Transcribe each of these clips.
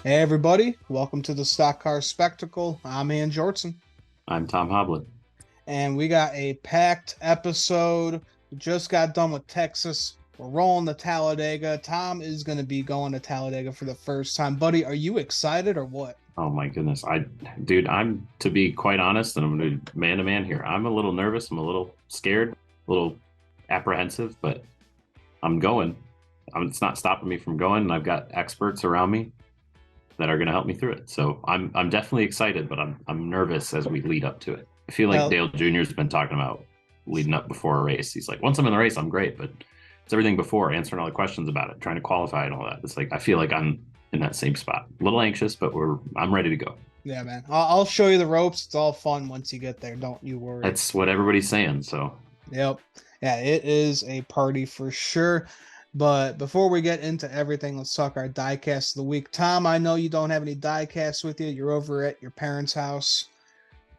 Hey everybody, welcome to the Stock Car Spectacle. I'm Ian Jortson, I'm Tom Hoblin. and we got a packed episode. We just got done with Texas. We're rolling to Talladega. Tom is going to be going to Talladega for the first time. Buddy, are you excited or what? Oh my goodness. Dude, I'm to be quite honest, and I'm gonna man to man here. I'm a little nervous. I'm a little scared, a little apprehensive, but I'm going. It's not stopping me from going, and I've got experts around me that are going to help me through it. So I'm definitely excited, but I'm nervous as we lead up to it. I feel like Hell, Dale Jr.'s been talking about leading up before a race. He's like, once I'm in the race, I'm great, but it's everything before, answering all the questions about it, trying to qualify and all that. It's like I feel like I'm in that same spot. A little anxious, but I'm ready to go. yeah, man. I'll show you the ropes. It's all fun once you get there. Don't you worry. That's what everybody's saying. So Yep. Yeah, it is a party for sure. But before we get into everything, let's talk our diecast of the week. Tom, I know you don't have any diecasts with you. You're over at your parents' house.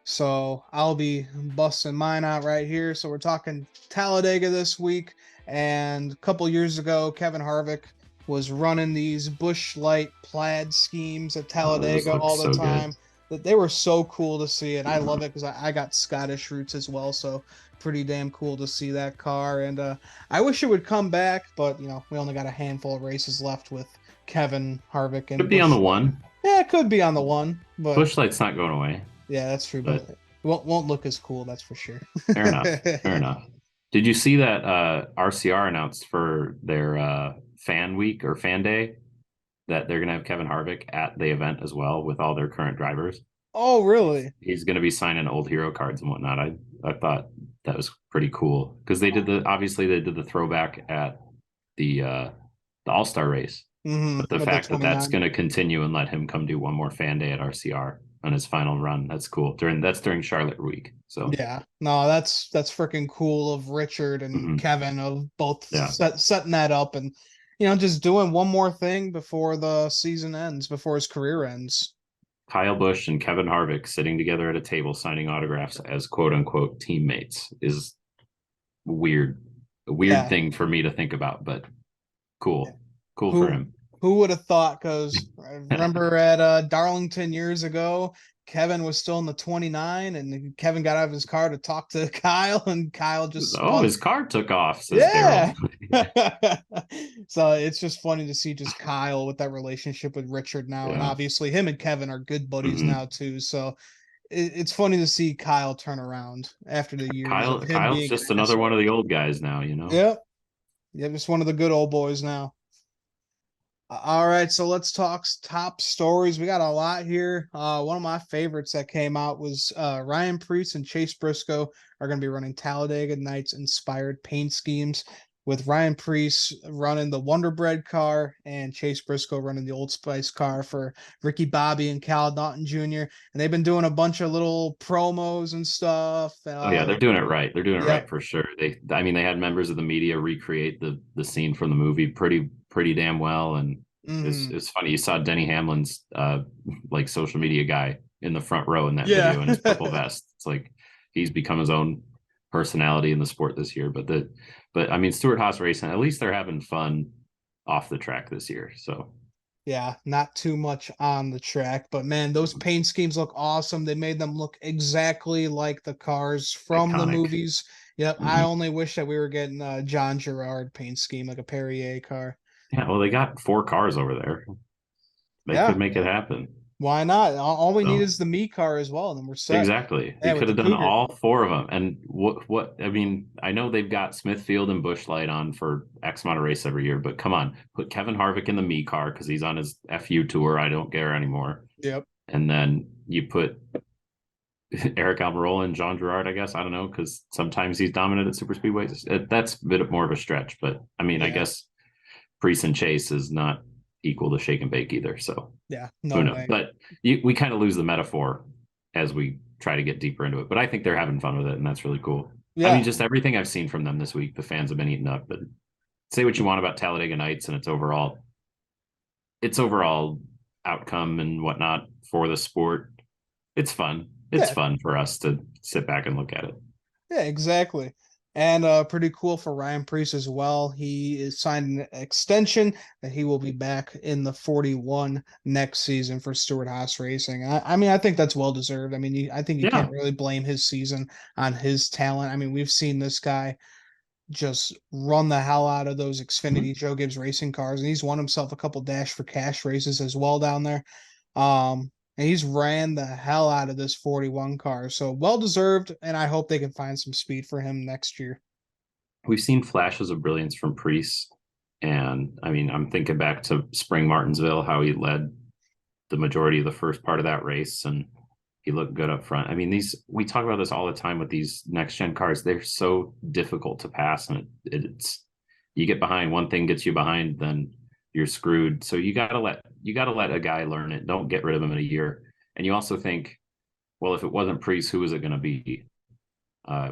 So I'll be busting mine out right here. So we're talking Talladega this week. And a couple years ago, Kevin Harvick was running these Bush Light plaid schemes at those Talladega look all the so good. time. That they were so cool to see, and I love it because I got Scottish roots as well. So pretty damn cool to see that car. And I wish it would come back, but we only got a handful of races left with Kevin Harvick and Could be on the Bush Light. one. Yeah, it could be on the one, but Bush Light's not going away, yeah, that's true, but but it won't look as cool, that's for sure. fair enough. Fair enough. Did you see that RCR announced for their fan week or fan day that they're going to have Kevin Harvick at the event as well with all their current drivers? Oh, He's, really? he's going to be signing old hero cards and whatnot. I thought that was pretty cool because they did the throwback at the All Star race, but the With the fact that that's 29. going to continue and let him come do one more fan day at RCR on his final run, that's cool. During Charlotte week, so Yeah. No, that's freaking cool of Richard and mhm. Kevin of both Yeah. setting that up and just doing one more thing before the season ends, before his career ends. Kyle Busch and Kevin Harvick sitting together at a table signing autographs as quote unquote teammates is weird. A weird Yeah. thing for me to think about, but Yeah. cool. Cool for Who him. who would have thought? Because I remember at Darlington years ago, Kevin was still in the 29, and Kevin got out of his car to talk to Kyle, and Kyle just Oh, spun. his car took off, says Daryl. Yeah. So it's just funny to see just Kyle with that relationship with Richard now, and Yeah. obviously him and Kevin are good buddies hmm now too. So it's funny to see Kyle turn around after the years of him Kyle's being an just another one of asshole. the old guys now, you know. Yep. Yep. Just one of the good old boys now. All right, so let's talk top stories. We got a lot here. One of my favorites that came out was Ryan Preece and Chase Briscoe are going to be running Talladega Nights inspired paint schemes, with Ryan Preece running the Wonder Bread car and Chase Briscoe running the Old Spice car for Ricky Bobby and Cal Naughton Jr. And they've been doing a bunch of little promos and stuff. Oh yeah, they're doing it right. They're doing it right Yep. for sure. I mean, they had members of the media recreate the scene from the movie pretty damn well, and Hmm. it's funny. You saw Denny Hamlin's like social media guy in the front row in that Yeah. video in his purple vest. It's like he's become his own personality in the sport this year. But I mean, Stewart Haas Racing, at least they're having fun off the track this year. So Yeah, not too much on the track, but man, those paint schemes look awesome. They made them look exactly like the cars from the iconic. movies. Yep, I hmm only wish that we were getting a John Gerard paint scheme like a Perrier car. Yeah, well, they got four cars over there. They could Yeah, make it happen. why not? All we need So is the me car as well, and then we're set. exactly. They Yeah, with could the have done Cougar. all four of them. And what I mean, I know they've got Smithfield and Bush Light on for X amount of race every year, but come on, put Kevin Harvick in the me car because he's on his FU tour. I don't care anymore. Yep. And then you put Eric Almirola and John Gerard, I guess. I don't know, because sometimes he's dominant at super speedways. That's a bit more of a stretch, but I mean, I Yeah. guess Priest and Chase is not equal to shake and bake either. So Yeah. who No knows? way. But we kind of lose the metaphor as we try to get deeper into it. But I think they're having fun with it, and that's really cool. I mean, Yeah. just everything I've seen from them this week, the fans have been eating up. But say what you want about Talladega Nights and its overall outcome and whatnot for the sport. It's fun. It's Yeah. fun for us to sit back and look at it. Yeah. Exactly. And pretty cool for Ryan Preece as well. He is signed an extension that he will be back in the 41 next season for Stewart Haas Racing. I mean, I think that's well deserved. I mean, I think you Yeah. can't really blame his season on his talent. I mean, we've seen this guy just run the hell out of those Mhm. Xfinity Joe Gibbs racing cars, and he's won himself a couple Dash for Cash races as well down there. And he's ran the hell out of this 41 car, so well deserved. And I hope they can find some speed for him next year. We've seen flashes of brilliance from Priest. And I mean, I'm thinking back to Spring Martinsville, how he led the majority of the first part of that race and he looked good up front. I mean, we talk about this all the time with these next gen cars. They're so difficult to pass, and it's you get behind, one thing gets you behind, then you're screwed. So you gotta let a guy learn it. Don't get rid of him in a year. And you also think, well, if it wasn't Priest, who was it going to be? Uh,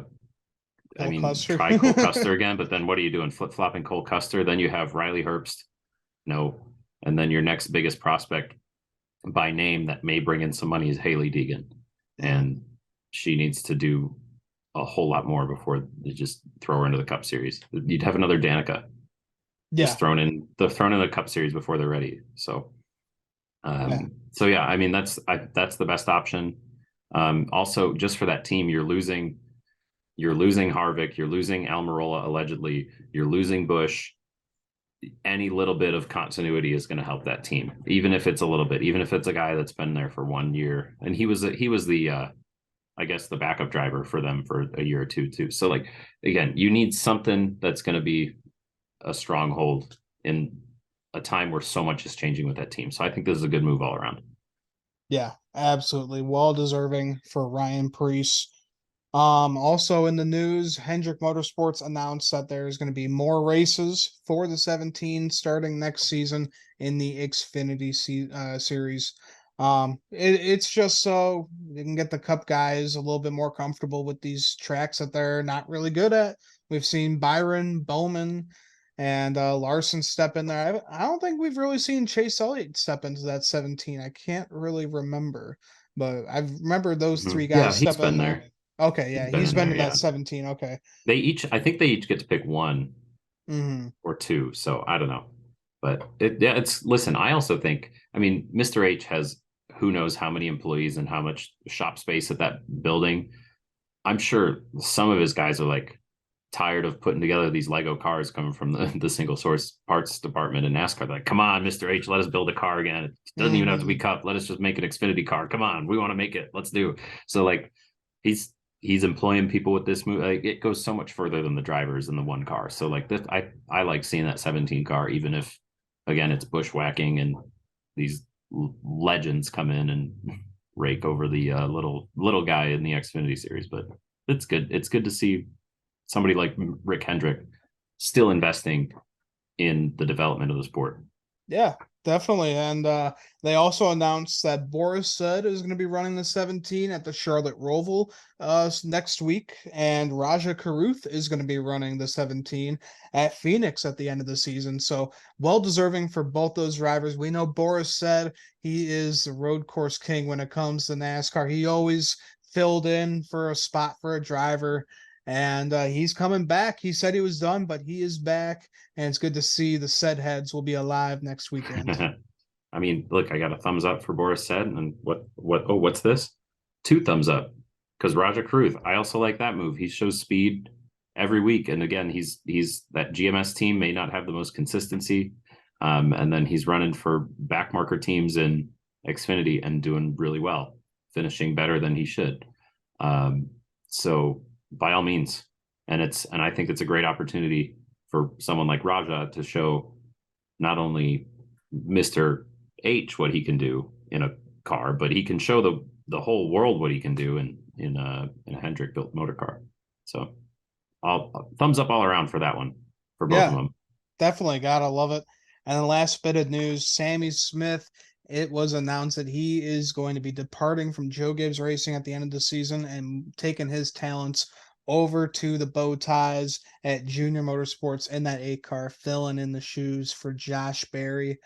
I Cole mean, Custer. try Cole Custer again, but then what are you doing? Flip flopping Cole Custer? Then you have Riley Herbst, no, and then your next biggest prospect by name that may bring in some money is Haley Deegan, Mm, and she needs to do a whole lot more before they just throw her into the Cup Series. You'd have another Danica yeah, just thrown in the Cup Series before they're ready. So, yeah, so yeah, I mean that's the best option. Also, just for that team, you're losing Harvick, you're losing Almirola allegedly, you're losing Bush. Any little bit of continuity is going to help that team, even if it's a little bit, even if it's a guy that's been there for 1 year, and he was the I guess the backup driver for them for a year or two too. So like again, you need something that's going to be a stronghold in a time where so much is changing with that team. So I think this is a good move all around. yeah, absolutely. Well deserving for Ryan Preece. Also in the news, Hendrick Motorsports announced that there's going to be more races for the 17 starting next season in the Xfinity series. It's just so you can get the Cup guys a little bit more comfortable with these tracks that they're not really good at. We've seen Byron, Bowman, and Larson step in there. I don't think we've really seen Chase Elliott step into that 17. I can't really remember, but I remember those three Yeah, guys he's step in been there. there. Okay, He's yeah, been he's in been there. in that Yeah, 17. Okay. I think they each get to pick one Hmm. or two. So I don't know, but yeah, listen. I also think, I mean, Mr. H has who knows how many employees and how much shop space at that building. I'm sure some of his guys are like tired of putting together these Lego cars coming from the single source parts department in NASCAR. They're like, come on, Mr. H, let us build a car again. It doesn't even have to be Hmm. Cup. Let us just make an Xfinity car. Come on, we want to make it. Let's do. So like, he's he's employing people with this move. Like, it goes so much further than the drivers in the one car. So like this, I like seeing that 17 car, even if again it's bushwhacking and these legends come in and rake over the little guy in the Xfinity series. But it's good. It's good to see somebody like Rick Hendrick still investing in the development of the sport. Yeah, definitely. And they also announced that Boris Said is going to be running the 17 at the Charlotte Roval next week, and Raja Karuth is going to be running the 17 at Phoenix at the end of the season. So well deserving for both those drivers. We know Boris Said he is the road course king when it comes to NASCAR. He always filled in for a spot for a driver. And he's coming back. He said he was done, but he is back, and it's good to see the said heads will be alive next weekend. I mean, look, I got a thumbs up for Boris Said, and what's this? Two thumbs up because Roger Cruth. I also like that move. He shows speed every week, and again, he's that GMS team may not have the most consistency, and then he's running for backmarker teams in Xfinity and doing really well, finishing better than he should. Um, so by all means, and I think it's a great opportunity for someone like Raja to show not only Mr. H what he can do in a car, but he can show the whole world what he can do in a Hendrick built motor car. So all thumbs up all around for that one for both of Yeah, them. definitely gotta love it. And the last bit of news, Sammy Smith, it was announced that he is going to be departing from Joe Gibbs Racing at the end of the season and taking his talents over to the bow ties at Junior Motorsports in that 8 car, filling in the shoes for Josh Berry.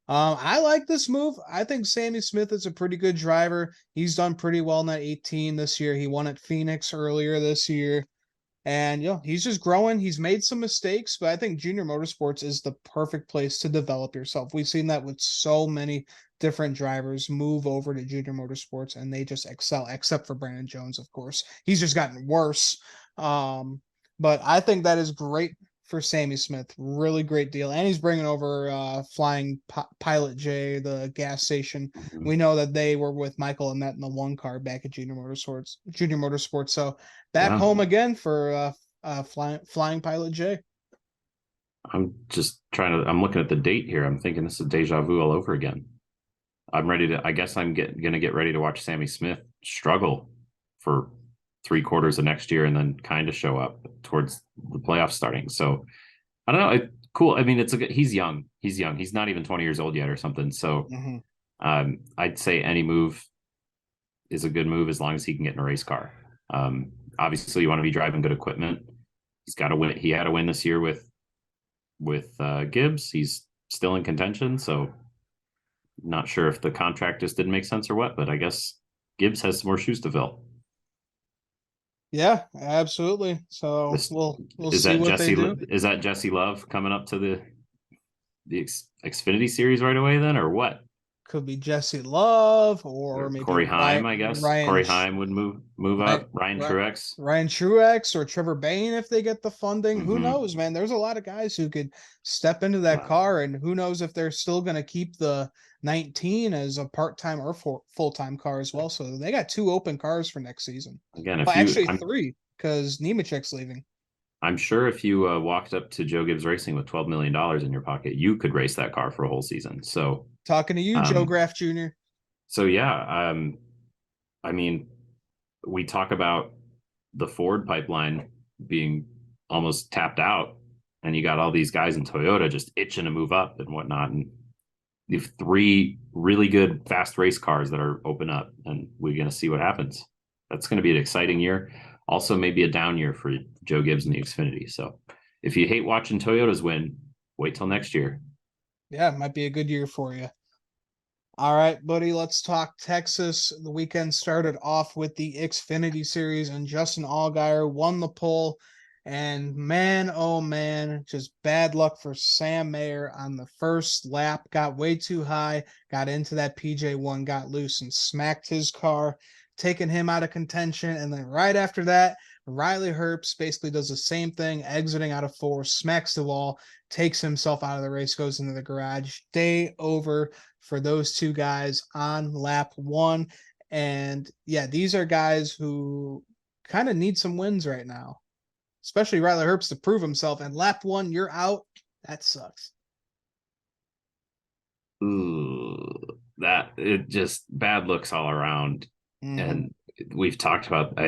I like this move. I think Sammy Smith is a pretty good driver. He's done pretty well in that 18 this year. He won at Phoenix earlier this year. And he's just growing. He's made some mistakes, but I think junior motorsports is the perfect place to develop yourself. We've seen that with so many different drivers move over to junior motorsports and they just excel, except for Brandon Jones, of course. He's just gotten worse. But I think that is great for Sammy Smith. Really great deal. And he's bringing over Flying Pilot J, the gas station. Mhm. We know that they were with Michael and Matt in the one car back at Junior Motorsports. Junior Motorsports. So back Yeah, home again for Flying Pilot J. I'm just trying to. I'm looking at the date here. I'm thinking this is deja vu all over again. I'm ready to. I guess I'm gonna get ready to watch Sammy Smith struggle for 3/4 of next year, and then kind of show up towards the playoffs starting. So I don't know. Cool. I mean, he's young. He's young. He's not even 20 years old yet, or something. So Mm-hmm. I'd say any move is a good move as long as he can get in a race car. Obviously, you want to be driving good equipment. He's got to win. He had a win this year with Gibbs. He's still in contention, so not sure if the contract just didn't make sense or what. But I guess Gibbs has some more shoes to fill. Yeah, absolutely. So This we'll see what they do. Is that Jesse Love coming up to the Xfinity series right away then, or what? Could be Jesse Love or maybe Corey Heim, I guess. Corey Heim would move Ryan, up. Ryan Ryan, Truex. Ryan Truex or Trevor Bayne if they get the funding. Who Mm-hmm. knows, man? There's a lot of guys who could step into that car, and who knows if they're still going to keep the 19 as a part-time or full-time car as well. So they got 2 open cars for next season. Again, Well, actually 3 because Nemechek's leaving. I'm sure if you walked up to Joe Gibbs Racing with $12 million in your pocket, you could race that car for a whole season. So Talking to you, Joe um, Graff Jr. so yeah, I mean, we talk about the Ford pipeline being almost tapped out, and you got all these guys in Toyota just itching to move up and whatnot. And you have 3 really good fast race cars that are open up, and we're going to see what happens. That's going to be an exciting year. Also, maybe a down year for Joe Gibbs and the Xfinity. So if you hate watching Toyotas win, wait till next year. Yeah, it might be a good year for you. All right, buddy, let's talk Texas. The weekend started off with the Xfinity Series, and Justin Allgaier won the pole. And man, oh man, just bad luck for Sam Mayer on the first lap. Got way too high, got into that PJ1, got loose, and smacked his car, taking him out of contention. And then right after that, Riley Herbst basically does the same thing, exiting out of 4, smacks the wall, takes himself out of the race, goes into the garage. Day over for those 2 guys on lap 1. And yeah, these are guys who kind of need some wins right now, especially Riley Herbst to prove himself. And lap 1, you're out. That sucks. Ooh, that it just bad looks all around. Mm-hmm. And we've talked about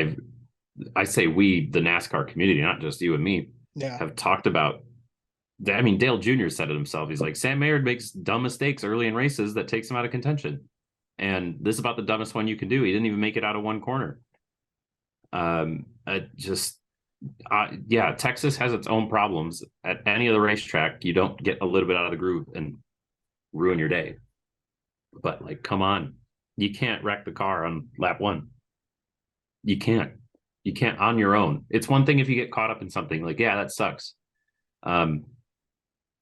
I say we, the NASCAR community, not just you and me, have talked about. I mean, Dale Jr. said it himself. He's like, Sam Mayer makes dumb mistakes early in races that takes him out of contention. And this is about the dumbest one you can do. He didn't even make it out of one corner. Yeah, Texas has its own problems. At any other racetrack, you don't get a little bit out of the groove and ruin your day. But like, come on, you can't wreck the car on lap 1. You can't on your own. It's one thing if you get caught up in something like, yeah, that sucks.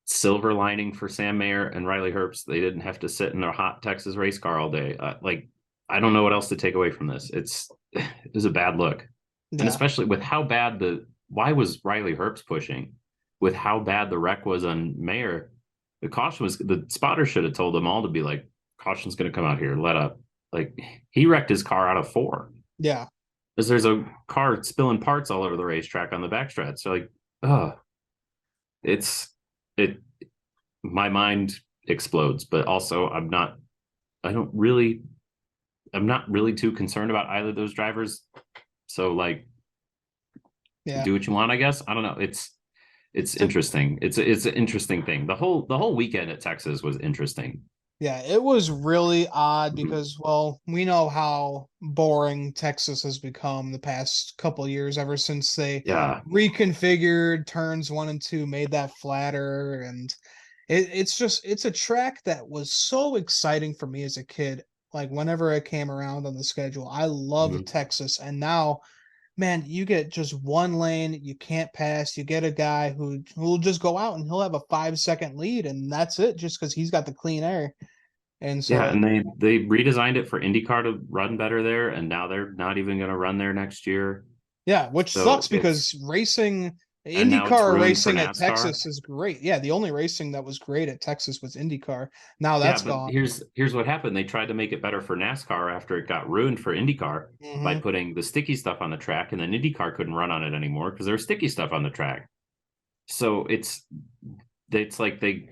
Silver lining for Sam Mayer and Riley Herbst, they didn't have to sit in their hot Texas race car all day. I don't know what else to take away from this. It was a bad look. Yeah. And especially with how bad why was Riley Herbst pushing with how bad the wreck was on Mayer? The spotter should have told them all to be like, caution's going to come out here, let up. Like, he wrecked his car out of 4. Yeah. Because there's a car spilling parts all over the racetrack on the backstretch. So like, my mind explodes, but also I'm not really too concerned about either of those drivers. So like, do what you want, I guess. I don't know. It's interesting. It's an interesting thing. The whole weekend at Texas was interesting. Yeah, it was really odd because, well, we know how boring Texas has become the past couple of years, ever since they reconfigured turns 1 and 2, made that flatter. And it's a track that was so exciting for me as a kid. Like, whenever it came around on the schedule, I loved Texas. And now, man, you get just one lane, you can't pass. You get a guy who will just go out and he'll have a 5 second lead, and that's it, just because he's got the clean air. And Yeah, so, and they redesigned it for IndyCar to run better there, and now they're not even going to run there next year. yeah, which So sucks it's because racing, and now it's IndyCar ruined for racing at NASCAR. Texas is great. Yeah, the only racing that was great at Texas was IndyCar. Now Yeah, that's but gone. here's what happened. They tried to make it better for NASCAR after it got ruined for IndyCar by Hmm. putting the sticky stuff on the track, and then IndyCar couldn't run on it anymore because there was sticky stuff on the track. So it's like they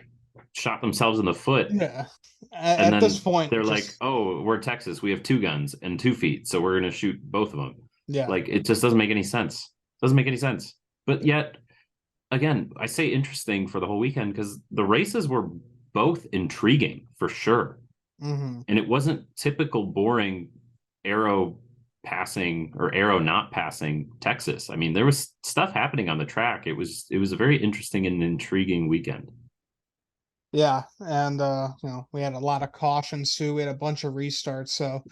shot themselves in the foot, Yeah. and At this then point, they're like, just "Oh, we're Texas. We have two guns and 2 feet, so we're going to shoot both of them." yeah. Like it just doesn't make any sense. Doesn't make any sense. But yet, again, I say interesting for the whole weekend because the races were both intriguing for sure. Hmm. And it wasn't typical boring arrow passing or arrow not passing Texas. I mean, there was stuff happening on the track. It was a very interesting and intriguing weekend. Yeah, and we had a lot of cautions too. We had a bunch of restarts, so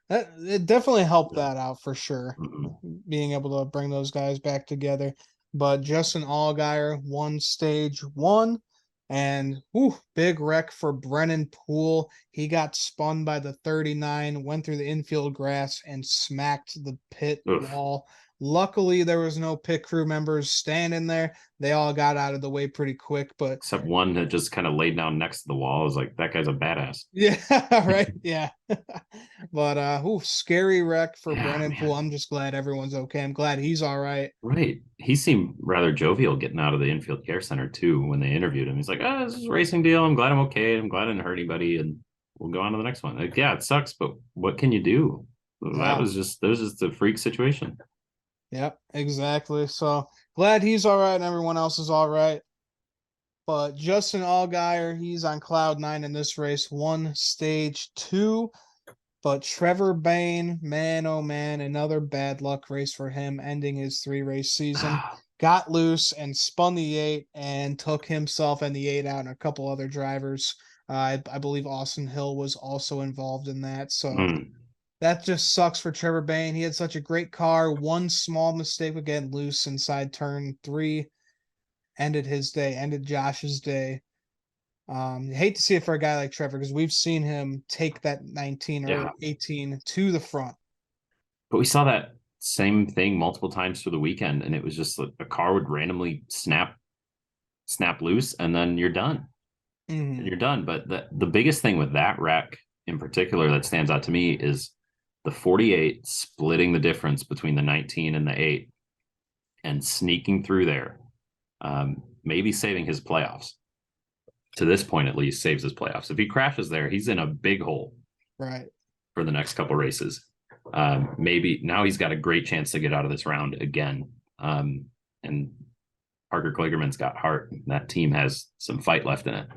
that it definitely helped that out for sure, Mhm. being able to bring those guys back together. But Justin Allgaier won stage one, and big wreck for Brennan Poole. He got spun by the 39, went through the infield grass, and smacked the pit Oof. wall. Luckily, there was no pit crew members standing there. They all got out of the way pretty quick, but Except one that just kind of laid down next to the wall. I was like, that guy's a badass. yeah, right. Yeah. But scary wreck for Yeah, Brennan Poole. man. I'm just glad everyone's okay. I'm glad he's all right. Right. He seemed rather jovial getting out of the infield care center too when they interviewed him. He's like, oh, this is a racing deal. I'm glad I'm okay. I'm glad I didn't hurt anybody. And we'll go on to the next one. Like, yeah, it sucks, but what can you do? Yeah. That was just a freak situation. Yep, exactly. So glad he's all right and everyone else is all right. But Justin Allgaier, he's on cloud nine in this race, won stage two. But Trevor Bayne, man, oh man, another bad luck race for him, ending his 3 race season. Got loose and spun the eight and took himself and the eight out and a couple other drivers. I believe Austin Hill was also involved in that. So Mm. that just sucks for Trevor Bayne. He had such a great car. One small mistake with getting loose inside turn three ended his day, ended Josh's day. Hate to see it for a guy like Trevor because we've seen him take that 19 Yeah. or 18 to the front. But we saw that same thing multiple times through the weekend, and it was just like a car would randomly snap loose, and then you're done. And Hmm. you're done. But the biggest thing with that wreck in particular that stands out to me is the 48 splitting the difference between the 19 and the 8 and sneaking through there, maybe saving his playoffs. To this point, at least, saves his playoffs. If he crashes there, he's in a big hole Right. for the next couple races. Maybe now he's got a great chance to get out of this round again. And Parker Kligerman's got heart. That team has some fight left in it.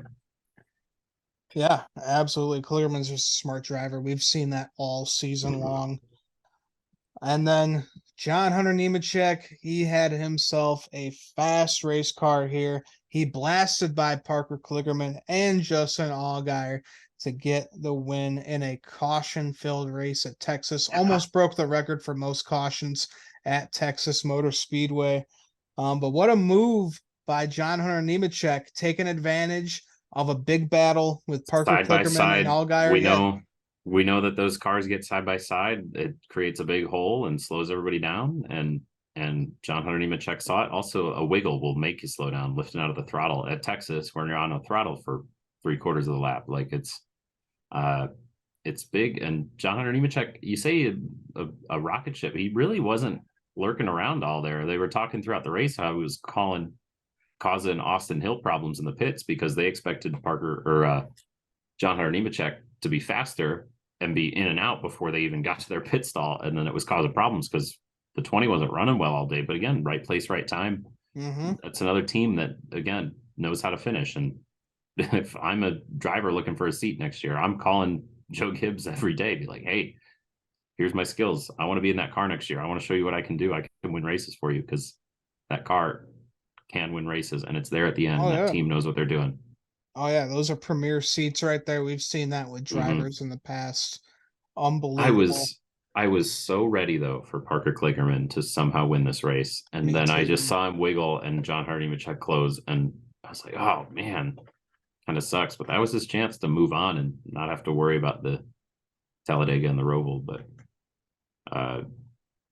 Yeah, absolutely. Clearman's just a smart driver. We've seen that all season long. And then John Hunter Nemechek, he had himself a fast race car here. He blasted by Parker Kligerman and Justin Allgaier to get the win in a caution-filled race at Texas. Yeah. Almost broke the record for most cautions at Texas Motor Speedway. But what a move by John Hunter Nemechek, taking advantage of a big battle with Parker Side by Kligerman and side, Allgaier. we Yeah. know we know that those cars get side by side. It creates a big hole and slows everybody down. And John Hunter Nemechek saw it. Also, a wiggle will make you slow down, lifting out of the throttle at Texas when you're on a throttle for 3/4 of the lap. Like it's big. And John Hunter Nemechek, you say a rocket ship. He really wasn't lurking around all there. They were talking throughout the race how he was causing Austin Hill problems in the pits because they expected Parker or John Hunter Nemechek to be faster and be in and out before they even got to their pit stall. And then it was causing problems because the 20 wasn't running well all day. But again, right place, right time. Mm-hmm. That's another team that, again, knows how to finish. And if I'm a driver looking for a seat next year, I'm calling Joe Gibbs every day, be like, hey, here's my skills. I want to be in that car next year. I want to show you what I can do. I can win races for you because that car can win races and it's there at the end. Oh And that yeah. team knows what they're doing. Oh yeah, those are premier seats right there. We've seen that with Mm-hmm. drivers in the past. I Unbelievable. was I was so ready though for Parker Kligerman to somehow win this race, and Me then I just too. saw him wiggle and John Hardy Nemechek close, and I was like, oh man, kind of sucks. But that was his chance to move on and not have to worry about the Talladega and the Roval. But uh,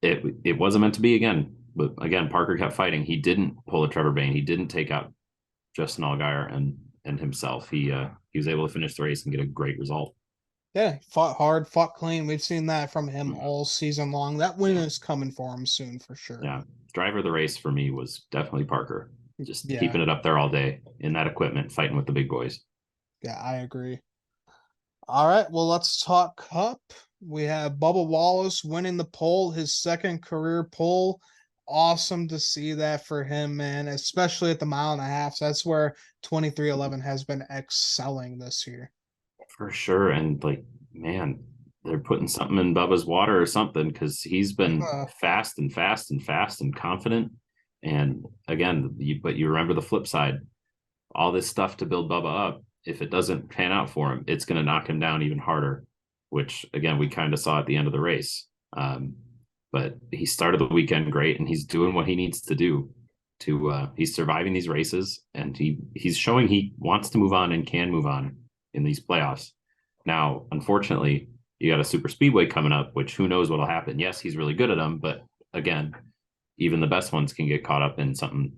it wasn't meant to be again. But again, Parker kept fighting. He didn't pull a Trevor Bayne. He didn't take out Justin Allgaier and himself. He was able to finish the race and get a great result. Yeah, he fought hard, fought clean. We've seen that from him Mhm. all season long. That win is coming for him soon for sure. Yeah, driver of the race for me was definitely Parker. Just Yeah, keeping it up there all day in that equipment, fighting with the big boys. yeah, I agree. All right, well, let's talk Cup. We have Bubba Wallace winning the pole, his second career pole. Awesome to see that for him, man, especially at the mile and a half. So that's where 2311 has been excelling this year. For sure. And like, man, they're putting something in Bubba's water or something because he's been fast and fast and fast and confident. And again, but you remember the flip side, all this stuff to build Bubba up. If it doesn't pan out for him, it's going to knock him down even harder, which again, we kind of saw at the end of the race. But he started the weekend great and he's doing what he needs to do he's surviving these races and he's showing he wants to move on and can move on in these playoffs. Now, unfortunately, you got a super speedway coming up, which who knows what'll happen. Yes, he's really good at them, but again, even the best ones can get caught up in something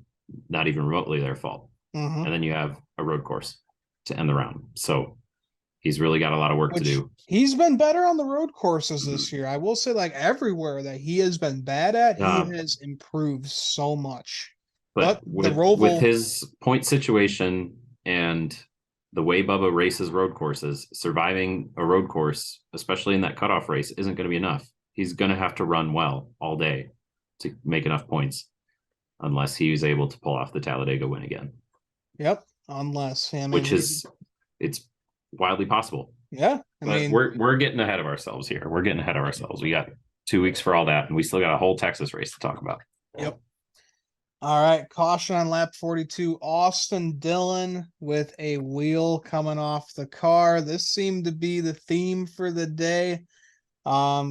not even remotely their fault. Mm-hmm. And then you have a road course to end the round. So he's really got a lot of work to Which do. he's been better on the road courses this Mhm. year. I will say, like everywhere that he has been bad at, he Uh, has improved so much. but But the with Roval, his point situation and the way Bubba races road courses, surviving a road course, especially in that cutoff race, isn't going to be enough. He's going to have to run well all day to make enough points, unless he was able to pull off the Talladega win again, yep, unless I which mean, is it's wildly possible. yeah, I But mean, we're getting ahead of ourselves here. We're getting ahead of ourselves. We got 2 weeks for all that, and we still got a whole Texas race to talk about. yep. All right, caution on lap 42. Austin Dillon with a wheel coming off the car. This seemed to be the theme for the day.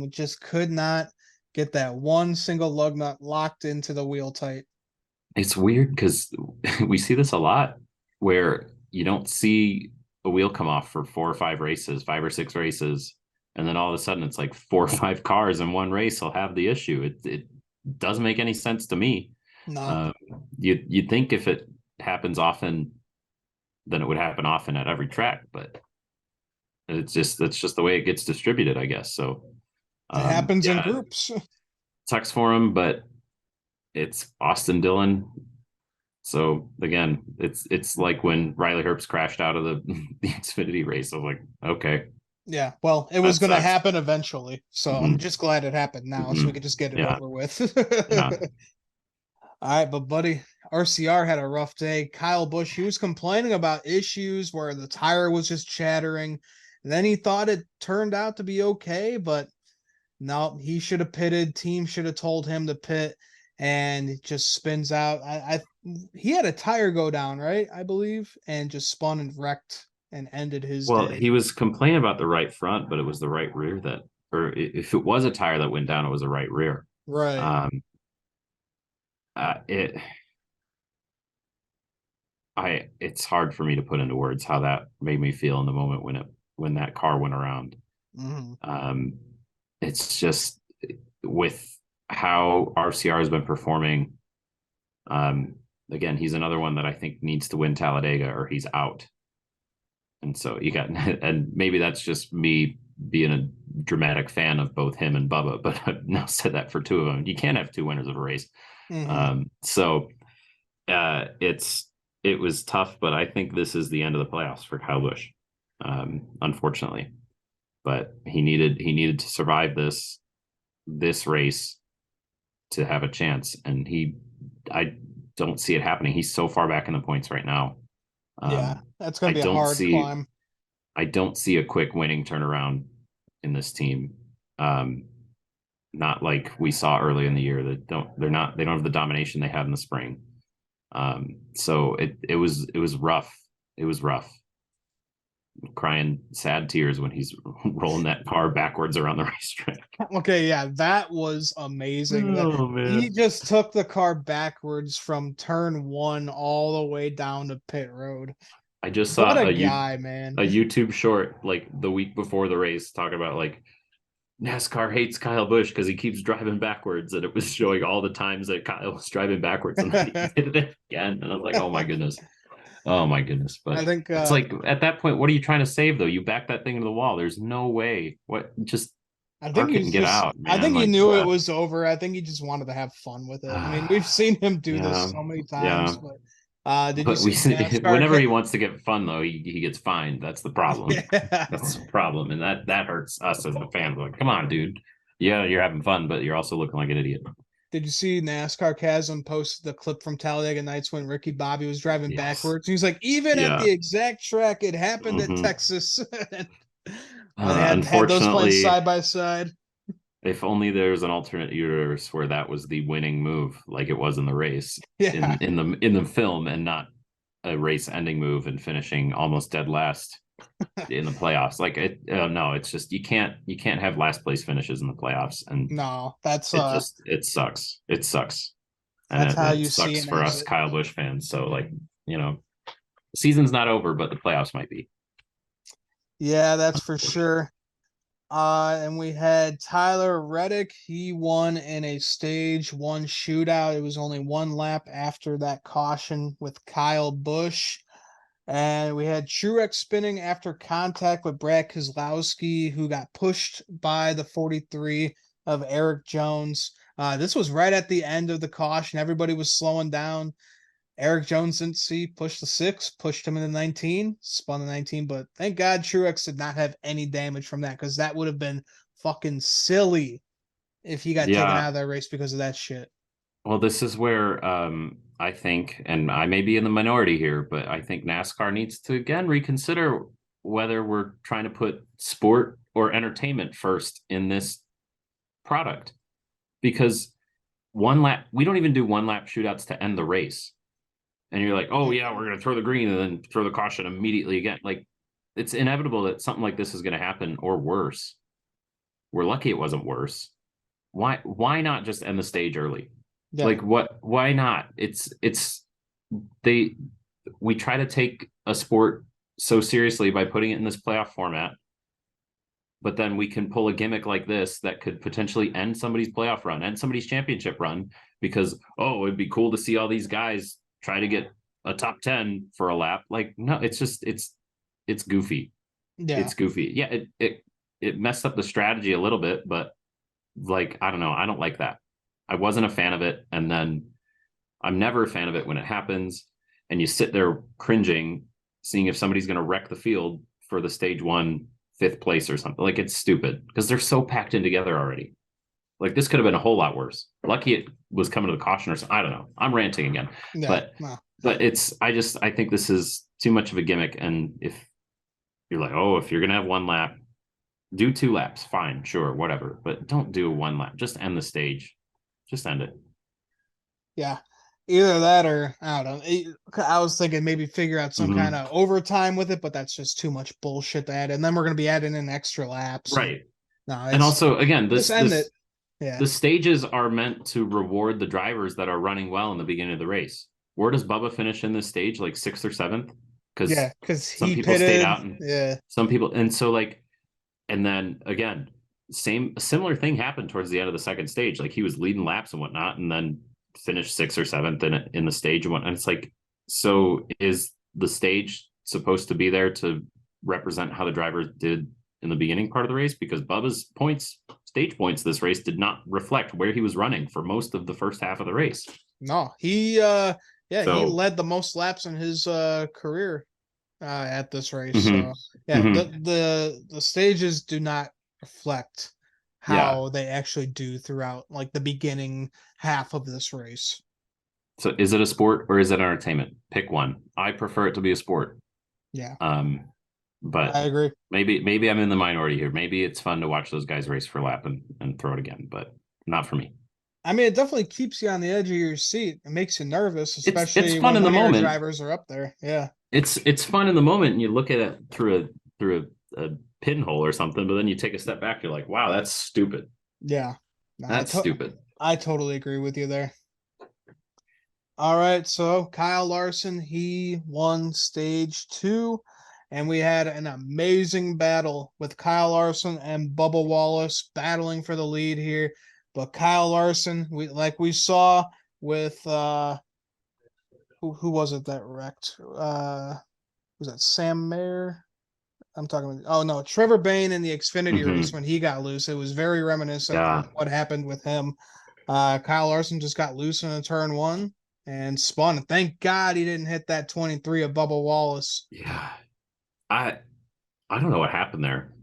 Just could not get that one single lug nut locked into the wheel tight. It's weird because we see this a lot where you don't see a wheel come off for 4 or 5 races, 5 or 6 races, and then all of a sudden it's like 4 or 5 cars in one race will have the issue. It doesn't make any sense to me. No, Uh, you'd think if it happens often, then it would happen often at every track, but that's just the way it gets distributed, I guess. So it happens in yeah, it groups. sucks for him, but it's Austin Dillon. So again, it's like when Riley Herbst crashed out of the Xfinity race. I was like, okay, Yeah, well, it was that going to sucks. happen eventually. So I'm Hmm. just glad it happened now so we Hmm. could just get it Yeah, over with. yeah. All right, but buddy, RCR had a rough day. Kyle Busch, he was complaining about issues where the tire was just chattering. Then he thought it turned out to be okay, but no, he should have pitted. Team should have told him to pit, and it just spins out. He had a tire go down, right? I believe, and just spun and wrecked and ended his Well, day. he was complaining about the right front, but it was the right rear or if it was a tire that went down, it was a right rear. Right. Um, it it's hard for me to put into words how that made me feel in the moment when that car went around. Mm-hmm. Um, it's just with how RCR has been performing. Um, again, he's another one that I think needs to win Talladega or he's out. And so you got, and maybe that's just me being a dramatic fan of both him and Bubba, but I've now said that for two of them. You can't have two winners of a race. Mm-hmm. So it was tough, but I think this is the end of the playoffs for Kyle Busch, unfortunately. But he needed to survive this race to have a chance, and I don't see it happening. He's so far back in the points right now. Yeah, Um, that's going I to be a don't hard see climb. I don't see a quick winning turnaround in this team. Um, not like we saw early in the year. They don't have the domination they had in the spring. So it was rough. It was rough. crying sad tears when he's rolling that car backwards around the racetrack. Okay, yeah, that was amazing. That Oh he man. just took the car backwards from turn one all the way down to pit road. I just What saw a guy, man. a YouTube short like the week before the race talking about like NASCAR hates Kyle Busch because he keeps driving backwards, and it was showing all the times that Kyle was driving backwards, and then he did it again, and I'm like, oh my goodness. I But think it's like at that point, what are you trying to save though? You back that thing into the wall. There's no way. What? Just I think park it and he's get just out, I man. think he Like, knew it was over. I think he just wanted to have fun with it. I mean, we've seen him do this yeah, so many times, yeah. but did you But see we the NASCAR whenever he wants to get fun though, he gets fined. That's the problem. Yeah. That's the problem, and that hurts us as the fans. Like, come on, dude. Yeah, you're having fun, but you're also looking like an idiot. Did you see NASCAR Chasm posted the clip from Talladega Nights when Ricky Bobby was driving Yes. backwards? He's like, even at Yeah. the exact track it happened at Hmm. Texas. When they had those plans Unfortunately, side by side. if only there's an alternate universe where that was the winning move, like it was in the race Yeah. in the film, and not a race ending move and finishing almost dead last in the playoffs. Like it, no, it's just you can't have last place finishes in the playoffs, and No, that's it sucks. It sucks, and that's how it you see sucks it for as us it. Kyle Busch fans. So like the season's not over, but the playoffs might be. Yeah, that's for sure. And we had Tyler Reddick. He won in a stage one shootout. It was only one lap after that caution with Kyle Busch. And we had Truex spinning after contact with Brad Keselowski, who got pushed by the 43 of Eric Jones. This was right at the end of the caution. Everybody was slowing down. Eric Jones didn't see, pushed the six, pushed him into 19, spun the 19. But thank God Truex did not have any damage from that because that would have been fucking silly if he got taken out Yeah. of that race because of that shit. Well, this is where I think, and I may be in the minority here, but I think NASCAR needs to again reconsider whether we're trying to put sport or entertainment first in this product. Because we don't even do one lap shootouts to end the race. And you're like, oh yeah, we're gonna throw the green and then throw the caution immediately again. Like it's inevitable that something like this is gonna happen or worse. We're lucky it wasn't worse. Why not just end the stage early? Yeah. Like what why not? They we try to take a sport so seriously by putting it in this playoff format, but then we can pull a gimmick like this that could potentially end somebody's playoff run, end somebody's championship run, because oh, it'd be cool to see all these guys try to get a top 10 for a lap. Like, no, it's goofy. Yeah. It's goofy. Yeah, it messed up the strategy a little bit, but like, I don't know. I don't like that. I wasn't a fan of it. And then I'm never a fan of it when it happens. And you sit there cringing, seeing if somebody's going to wreck the field for the stage one fifth place or something. Like, it's stupid because they're so packed in together already. Like, this could have been a whole lot worse. Lucky it was coming to the caution or something. I don't know. I'm ranting again. Yeah. But No. I think this is too much of a gimmick. And if you're like, oh, if you're going to have one lap, do 2 laps. Fine, sure, whatever. But don't do 1 lap. Just end the stage. Just end it. Yeah. Either that or I don't know. I was thinking maybe figure out some kind Mm-hmm. of overtime with it, but that's just too much bullshit to add. And then we're gonna be adding in extra laps and Right. no, And it's also, again, just end it. Yeah. the stages are meant to reward the drivers that are running well in the beginning of the race. Where does Bubba finish in this stage? Like sixth or seventh? Yeah, Because because some he people stayed pitted. out and Yeah. some people, and so like, and then again, a similar thing happened towards the end of the second stage. Like he was leading laps and whatnot, and then finished sixth or seventh in the stage and whatnot. And it's like, so is the stage supposed to be there to represent how the drivers did in the beginning part of the race? Because Bubba's points, stage points this race did not reflect where he was running for most of the first half of the race. No, he he So led the most laps in his career at this race. mhm, So yeah, mhm, the stages do not reflect yeah. how they actually do throughout like the beginning half of this race. So is it a sport or is it entertainment? Pick one. I prefer it to be a sport. Yeah, Um, I but agree. maybe I'm in the minority here. Maybe it's fun to watch those guys race for a lap and throw it again, but not for me. I mean, it definitely keeps you on the edge of your seat. It makes you nervous, It's especially fun when in the one of your moment. drivers are up there. Yeah. It's fun in the moment, and you look at it through through a pinhole or something, but then you take a step back, you're like, wow, that's stupid. Yeah. No, That's stupid. I totally agree with you there. All right, so Kyle Larson, he won stage 2, and we had an amazing battle with Kyle Larson and Bubba Wallace battling for the lead here. But Kyle Larson, we saw with who was it that wrecked? Was that Sam Mayer? I'm talking about, oh no, Trevor Bayne in the Xfinity race Hmm. when he got loose. It was very reminiscent of Yeah. what happened with him. Kyle Larson just got loose in a turn 1 and spun. Thank God he didn't hit that 23 of Bubba Wallace. Yeah. I I don't know what happened there.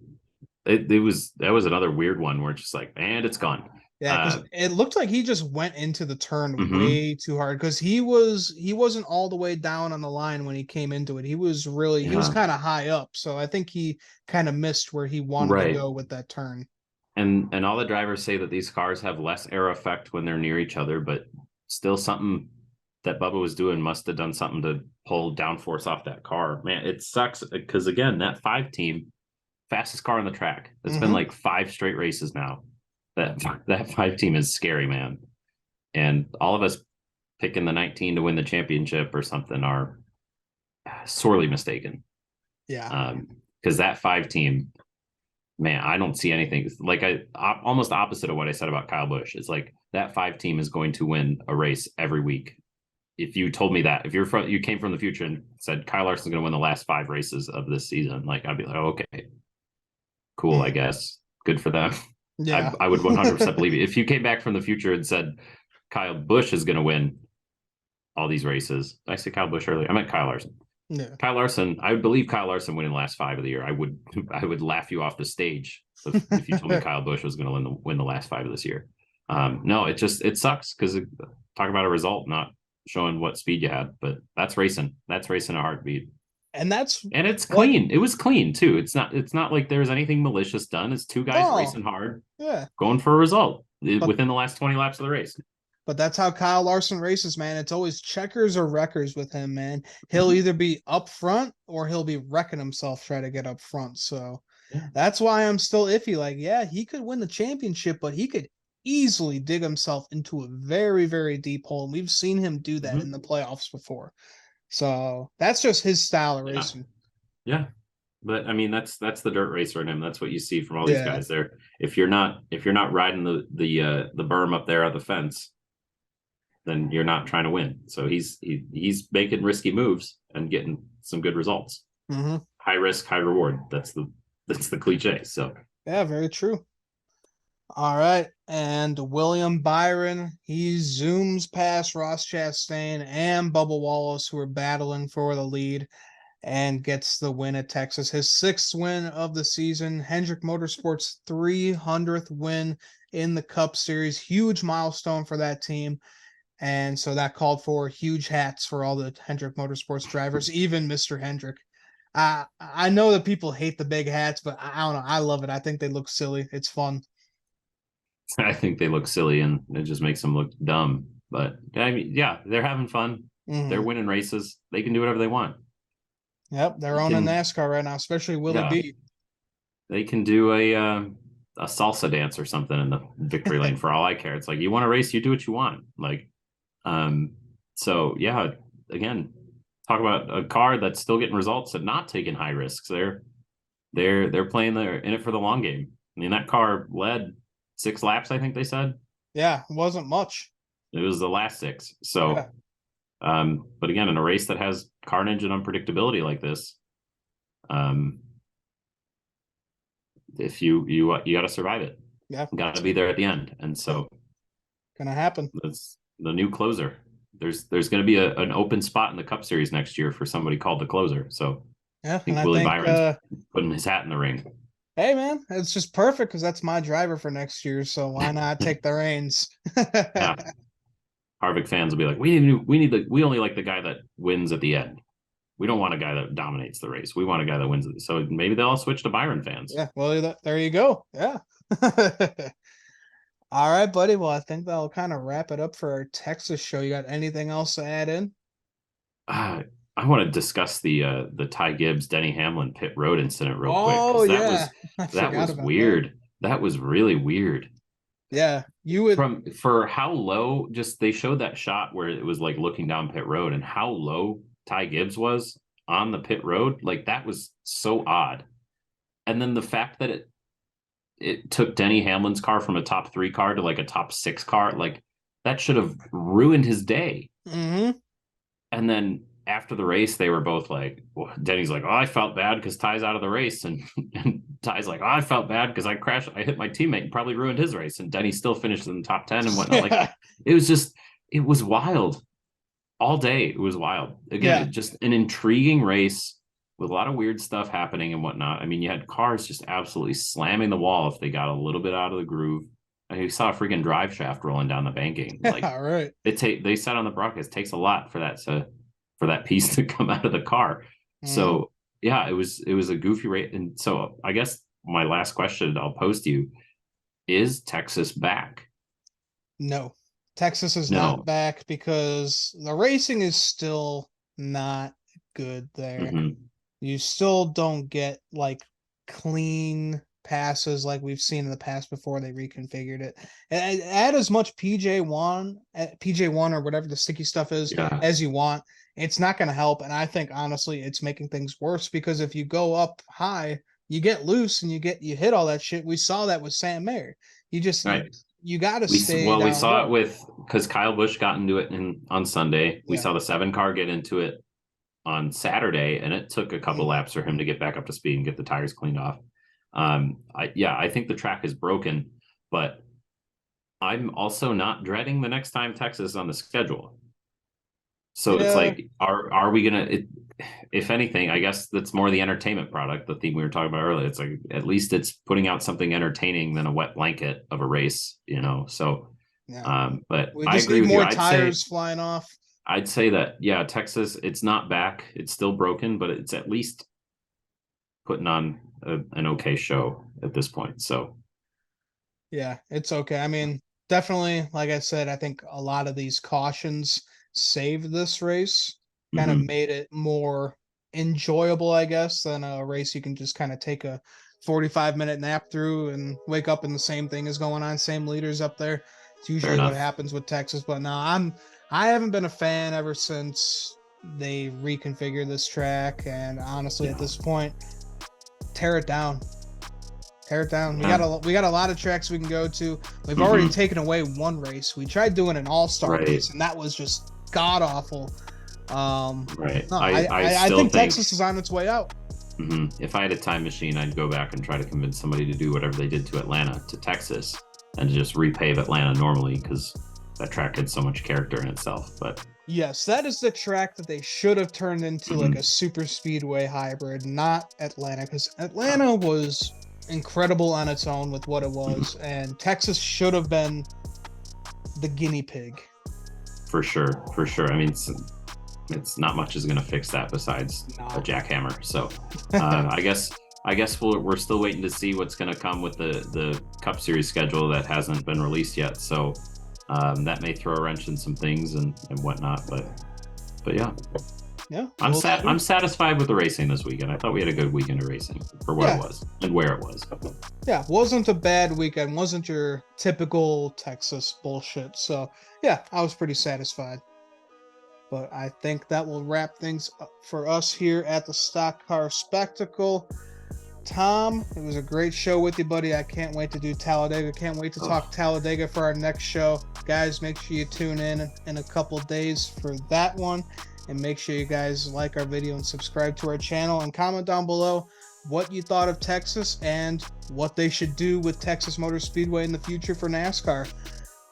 It was that was another weird one where it's just like, and it's gone. Yeah, because Uh, it looked like he just went into the turn hmm. way too hard because he wasn't all the way down on the line when he came into it. He was Yeah. kind of high up. So I think he kind of missed where he wanted to Right. go with that turn. And all the drivers say that these cars have less air effect when they're near each other, but still something that Bubba was doing must have done something to pull downforce off that car. Man, it sucks because again, that 5 team, fastest car on the track. It's been Hmm. like 5 straight races now. That 5 team is scary, man. And all of us picking the 19 to win the championship or something are sorely mistaken. Yeah. Because that 5 team, man, I don't see anything like almost opposite of what I said about Kyle Busch. It's like that 5 team is going to win a race every week. If you told me that, if you came from the future and said Kyle Larson's going to win the last 5 races of this season, like I'd be like, oh, okay, cool, I Mm. guess, good for them. Yeah. I would 100% believe it. If you came back from the future and said Kyle Busch is going to win all these races, did I say Kyle Busch earlier? I meant Kyle Larson. Yeah. Kyle Larson, I would believe Kyle Larson winning the last 5 of the year. I would laugh you off the stage if you told me Kyle Busch was going to win the last 5 of this year. No, it sucks because talk about a result not showing what speed you had, but that's racing. That's racing a heartbeat, And that's and it's what clean. It was clean too. It's not like there's anything malicious done. It's 2 guys no. racing hard, Yeah. going for a result But within the last 20 laps of the race. But that's how Kyle Larson races, man. It's always checkers or wreckers with him, man. He'll Mhm. either be up front or he'll be wrecking himself trying to get up front. So Yeah. that's why I'm still iffy. Like, yeah, he could win the championship, but he could easily dig himself into a very, very deep hole. And we've seen him do that in Hmm. the playoffs before. So that's just his style of Yeah. racing. Yeah. But I mean, that's the dirt racer in him. That's what you see from all these Yeah. guys there. If you're not riding the berm up there at the fence, then you're not trying to win. So he's making risky moves and getting some good results. Hmm. High risk, high reward. That's the cliche. So Yeah, very true. All right. And William Byron, he zooms past Ross Chastain and Bubba Wallace, who are battling for the lead, and gets the win at Texas. His 6th win of the season. Hendrick Motorsports' 300th win in the Cup Series. Huge milestone for that team. And so that called for huge hats for all the Hendrick Motorsports drivers, even Mr. Hendrick. I know that people hate the big hats, but I don't know. I love it. I think they look silly. It's fun. I think they look silly and it just makes them look dumb. But I mean, yeah, they're having fun. They're Hmm. winning races. They can do whatever they want. Yep, they're They owning can, NASCAR right now, especially Willie yeah, B. they can do a salsa dance or something in the victory lane for all I care. It's like you want to race, you do what you want. Like, um, so yeah, again, talk about a car that's still getting results and not taking high risks. They're playing they're in it for the long game. I mean, that car led 6 laps, I think they said. Yeah, it wasn't much. It was the last 6. Yeah. So but again, in a race that has carnage and unpredictability like this, um, if you got to survive it, Yeah, you got it's to be there at the end, and so gonna happen. that's the new closer. There's going to be an open spot in the Cup Series next year for somebody called the closer. So Yeah, I and think I Willie think Byron's putting his hat in the ring. hey man, it's just perfect because that's my driver for next year. So why not take the reins? Yeah, Harvick fans will be like, we only like the guy that wins at the end. We don't want a guy that dominates the race. We want a guy that wins it. So maybe they'll all switch to Byron fans. Yeah, well, there you go. Yeah. All right, buddy. Well, I think that'll kind of wrap it up for our Texas show. You got anything else to add in? Uh, I want to discuss the Ty Gibbs Denny Hamlin pit road incident real quick Oh because yeah, I that forgot was about that. weird. That was really weird. Yeah, you would. For how low, just they showed that shot where it was like looking down pit road and how low Ty Gibbs was on the pit road, like that was so odd. And then the fact that it took Denny Hamlin's car from a top 3 car to like a top 6 car, like that should have ruined his day. Mm-hmm. And then after the race, they were both like, well, Denny's like, oh, I felt bad because Ty's out of the race. And Ty's like, oh, I felt bad because I crashed. I hit my teammate and probably ruined his race. And Denny still finished in the top 10 and whatnot. Like, Yeah, it was wild all day. It was wild. Again, yeah. just an intriguing race with a lot of weird stuff happening and whatnot. I mean, you had cars just absolutely slamming the wall if they got a little bit out of the groove. And you saw a freaking drive shaft rolling down the banking. Like, All right. they said on the broadcast, it takes a lot for that piece to come out of the car. Mm-hmm. So yeah, it was a goofy race. And so I guess my last question I'll pose to you is Texas back? No, Texas is not No. back because the racing is still not good there. Hmm. You still don't get like clean passes like we've seen in the past before they reconfigured it. And add as much PJ1 or whatever the sticky stuff is Yeah. as you want. It's not going to help. And I think honestly, it's making things worse because if you go up high, you get loose and you hit all that shit. We saw that with Sam Mayer. You just Right. you got to stay We down saw it low. with because Kyle Busch got into it on Sunday. We Yeah. saw the 7 car get into it on Saturday, and it took a couple laps for him to get back up to speed and get the tires cleaned off. I think the track is broken, but I'm also not dreading the next time Texas is on the schedule. So it's Yeah. like, are we gonna? If anything, I guess that's more the entertainment product. The theme we were talking about earlier. It's like at least it's putting out something entertaining than a wet blanket of a race, you know. So, Yeah. but We I just agree need with you. more tires flying off. I'd say that yeah, Texas, it's not back. It's still broken, but it's at least putting on an okay show at this point. So Yeah, it's okay. I mean, definitely, like I said, I think a lot of these cautions saved this race, kind of mhm, made it more enjoyable, I guess, than a race you can just kind of take a 45-minute nap through and wake up and the same thing is going on, same leaders up there. It's fair usually what enough. happens with Texas, but no, I haven't been a fan ever since they reconfigured this track, and honestly, at Yeah, this point, tear it down. Tear it down. yeah, We got a lot of tracks we can go to. We've already mhm, taken away one race. We tried doing an all-star right, race, and that was just god awful. right. No, I I still think think Texas is on its way out. if I had a time machine, I'd go back and try to convince somebody to do whatever they did to Atlanta to Texas and to just repave Atlanta normally because that track had so much character in itself. But Yes, that is the track that they should have turned into like mhm, a super speedway hybrid, not Atlanta, because yeah, Atlanta was incredible on its own with what it mhm, was, and Texas should have been the guinea pig. for sure, for sure. I mean, it's not much is going to fix that besides a No. jackhammer. So I guess we're still waiting to see what's going to come with the Cup Series schedule that hasn't been released yet. So that may throw a wrench in some things and whatnot. But yeah, Yeah, I'm satisfied with the racing this weekend. I thought we had a good weekend of racing for what it yeah, was and where it was. yeah, wasn't a bad weekend. Wasn't your typical Texas bullshit. So yeah, I was pretty satisfied. But I think that will wrap things up for us here at the Stock Car Spectacle. Tom, it was a great show with you, buddy. I can't wait to do Talladega. Can't wait to talk Oh, Talladega for our next show. Guys, make sure you tune in a couple days for that one. And make sure you guys like our video and subscribe to our channel and comment down below what you thought of Texas and what they should do with Texas Motor Speedway in the future for NASCAR.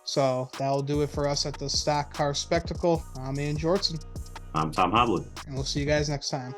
So that'll do it for us at the Stock Car Spectacle. I'm Ian Jortson, I'm Tom Hobley. and we'll see you guys next time.